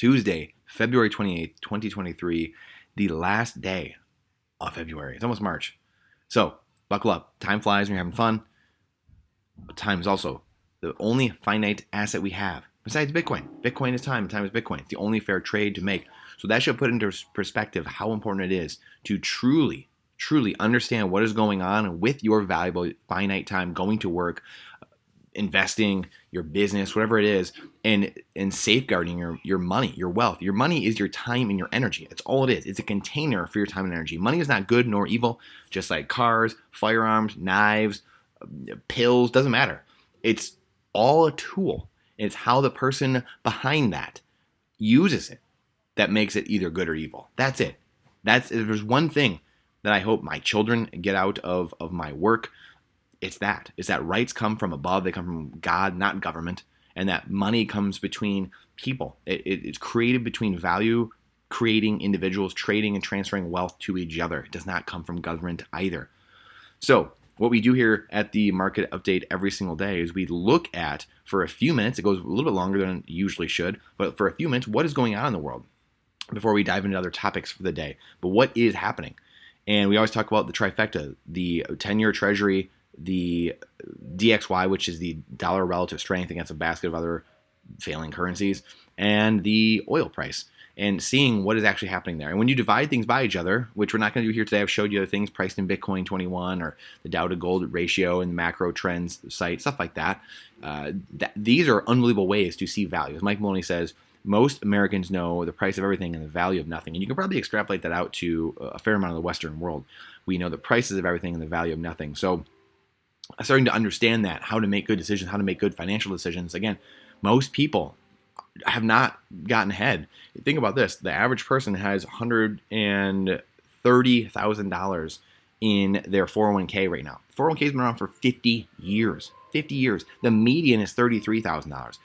Tuesday, February 28th, 2023, the last day of February. It's almost March. So, buckle up. Time flies when you're having fun. But time is also the only finite asset we have besides Bitcoin. Bitcoin is time, and time is Bitcoin. It's the only fair trade to make. So that should put into perspective how important it is to truly understand what is going on with your valuable finite time going to work, investing, your business, whatever it is, and safeguarding your money, your wealth. Your money is your time and your energy. That's all it is. It's a container for your time and energy. Money is not good nor evil, just like cars, firearms, knives, pills, doesn't matter. It's all a tool. It's how the person behind that uses it that makes it either good or evil. That's it. If there's one thing that I hope my children get out of my work, it's that rights come from above. They come from God, not government, and that money comes between people. It's created between value creating individuals trading and transferring wealth to each other. It does not come from government either. So what we do here at the market update every single day is we look at, for a few minutes, it goes a little bit longer than it usually should, but for a few minutes, what is going on in the world before we dive into other topics for the day. But what is happening? And we always talk about the trifecta, the 10-year treasury, the DXY, which is the dollar relative strength against a basket of other failing currencies, and the oil price, and seeing what is actually happening there. And when you divide things by each other, which we're not going to do here today, I've showed you other things priced in Bitcoin 21 or the Dow to gold ratio and the macro trends site, stuff like that. These are unbelievable ways to see value. As Mike Maloney says, most Americans know the price of everything and the value of nothing. And you can probably extrapolate that out to a fair amount of the Western world. We know the prices of everything and the value of nothing. So starting to understand that, how to make good decisions, how to make good financial decisions. Again, most people have not gotten ahead. Think about this. The average person has $130,000 in their 401k right now. 401k has been around for 50 years. 50 years. The median is $33,000.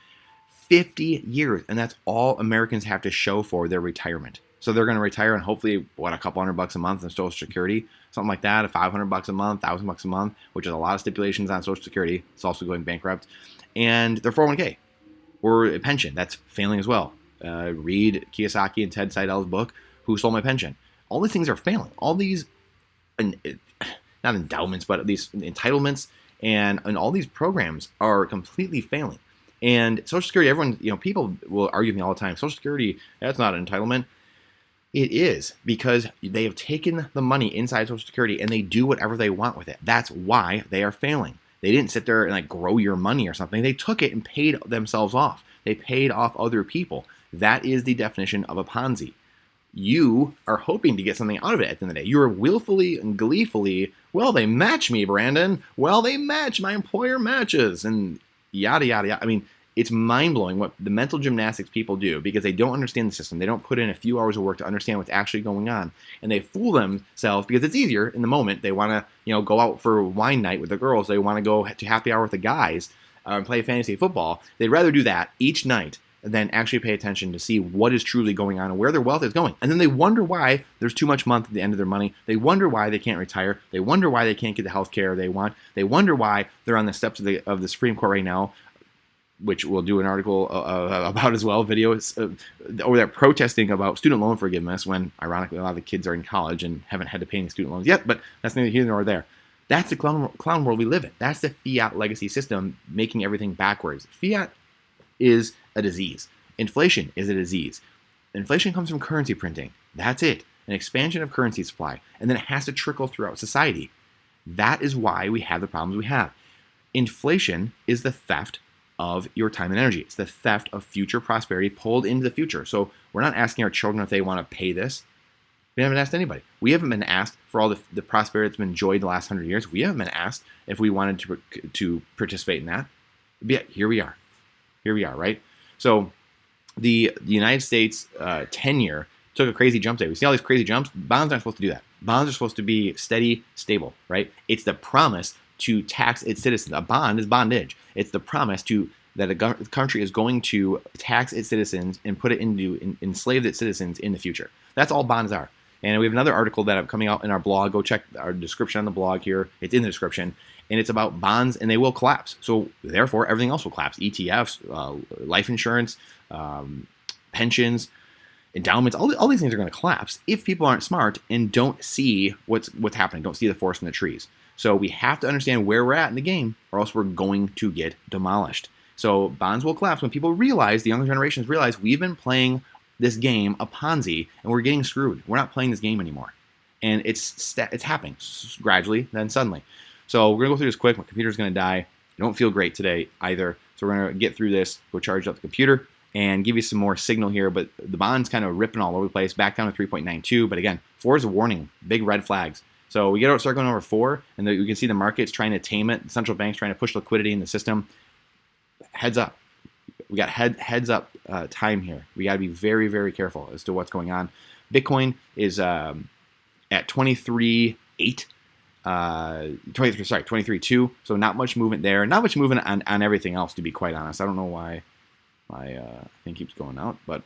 50 years. And that's all Americans have to show for their retirement. So they're going to retire and hopefully, a couple $100 a month in Social Security, something like that, $500 a month, $1,000 a month, which is a lot of stipulations on Social Security. It's also going bankrupt. And their 401k or a pension, that's failing as well. Read Kiyosaki and Ted Seidel's book, Who Stole My Pension? All these things are failing. All these, not endowments, but these entitlements and all these programs are completely failing. And Social Security, everyone, people will argue with me all the time. Social Security, that's not an entitlement. It is, because they have taken the money inside Social Security and they do whatever they want with it. That's why they are failing. They didn't sit there and grow your money or something. They took it and paid themselves off. They paid off other people. That is the definition of a Ponzi. You are hoping to get something out of it at the end of the day. You are willfully and gleefully, well, they match me, Brandon. Well, they match. My employer matches. And yada, yada, yada. I mean, it's mind-blowing what the mental gymnastics people do because they don't understand the system. They don't put in a few hours of work to understand what's actually going on. And they fool themselves because it's easier in the moment. They want to, go out for wine night with the girls. They want to go to happy hour with the guys and play fantasy football. They'd rather do that each night than actually pay attention to see what is truly going on and where their wealth is going. And then they wonder why there's too much month at the end of their money. They wonder why they can't retire. They wonder why they can't get the health care they want. They wonder why they're on the steps of the Supreme Court right now, which we'll do an article about as well, videos over there protesting about student loan forgiveness when, ironically, a lot of the kids are in college and haven't had to pay any student loans yet, but that's neither here nor there. That's the clown world we live in. That's the fiat legacy system making everything backwards. Fiat is a disease. Inflation is a disease. Inflation comes from currency printing. That's it. An expansion of currency supply. And then it has to trickle throughout society. That is why we have the problems we have. Inflation is the theft of your time and energy. It's the theft of future prosperity pulled into the future. So we're not asking our children if they want to pay this. We haven't asked anybody. We haven't been asked for all the prosperity that's been enjoyed the last 100 years. We haven't been asked if we wanted to participate in that. But yet, here we are. Here we are, right? So the United States 10-year took a crazy jump today. We see all these crazy jumps. Bonds aren't supposed to do that. Bonds are supposed to be steady, stable, right? It's the promise to tax its citizens. A bond is bondage. It's the promise that a country is going to tax its citizens and put it into enslave its citizens in the future. That's all bonds are. And we have another article that I'm coming out in our blog. Go check our description on the blog here. It's in the description. And it's about bonds, and they will collapse. So therefore, everything else will collapse. ETFs, life insurance, pensions, endowments, all these things are going to collapse if people aren't smart and don't see what's happening, don't see the forest in the trees. So we have to understand where we're at in the game, or else we're going to get demolished. So bonds will collapse when people realize, the younger generations realize, we've been playing this game, a Ponzi, and we're getting screwed. We're not playing this game anymore. And it's happening gradually, then suddenly. So we're going to go through this quick. My computer's going to die. I don't feel great today either. So we're going to get through this, go charge up the computer, and give you some more signal here. But the bond's kind of ripping all over the place, back down to 3.92. But again, 4 is a warning, big red flags. So we start going over 4, and you can see the market's trying to tame it. The central bank's trying to push liquidity in the system. Heads up. We got heads up time here. We got to be very, very careful as to what's going on. Bitcoin is at 23.8. 23.2. So not much movement there. Not much movement on everything else, to be quite honest. I don't know why my thing keeps going out, but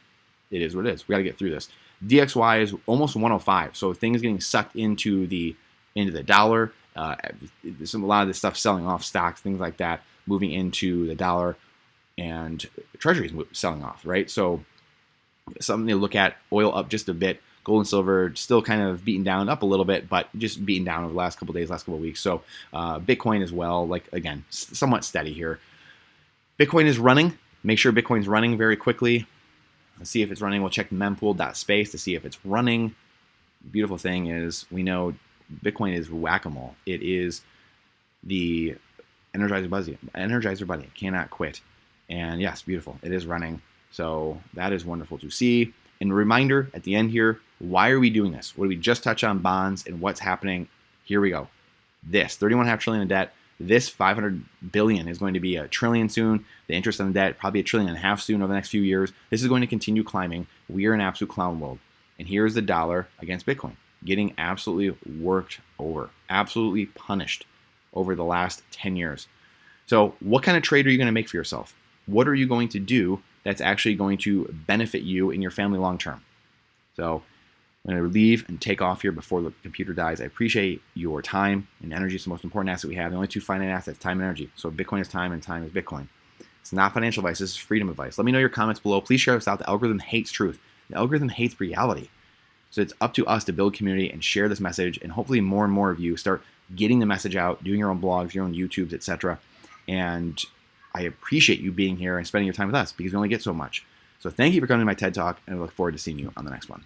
it is what it is. We got to get through this. DXY is almost 105. So things getting sucked into the dollar. A lot of this stuff selling off, stocks, things like that, moving into the dollar, and treasuries selling off, right? So something to look at. Oil up just a bit. Gold and silver still kind of beaten down, up a little bit, but just beaten down over the last couple of days, last couple of weeks. So Bitcoin as well, like, again, somewhat steady here. Bitcoin is running. Make sure Bitcoin's running very quickly. Let's see if it's running. We'll check mempool.space to see if it's running. Beautiful thing is, we know Bitcoin is whack-a-mole. It is the Energizer Bunny. It cannot quit. And yes, beautiful. It is running. So that is wonderful to see. And a reminder at the end here, why are we doing this? What did we just touch on? Bonds and what's happening? Here we go. This $31.5 trillion in debt. This $500 billion is going to be $1 trillion soon. The interest on the debt, probably $1.5 trillion soon over the next few years. This is going to continue climbing. We are in absolute clown world. And here's the dollar against Bitcoin, getting absolutely worked over, absolutely punished over the last 10 years. So what kind of trade are you going to make for yourself? What are you going to do that's actually going to benefit you and your family long term? So I'm going to leave and take off here before the computer dies. I appreciate your time, and energy is the most important asset we have. The only two finite assets, time and energy. So Bitcoin is time, and time is Bitcoin. It's not financial advice. This is freedom advice. Let me know your comments below. Please share this out. The algorithm hates truth. The algorithm hates reality. So it's up to us to build community and share this message, and hopefully more and more of you start getting the message out, doing your own blogs, your own YouTubes, etc. And I appreciate you being here and spending your time with us, because we only get so much. So thank you for coming to my TED Talk, and I look forward to seeing you on the next one.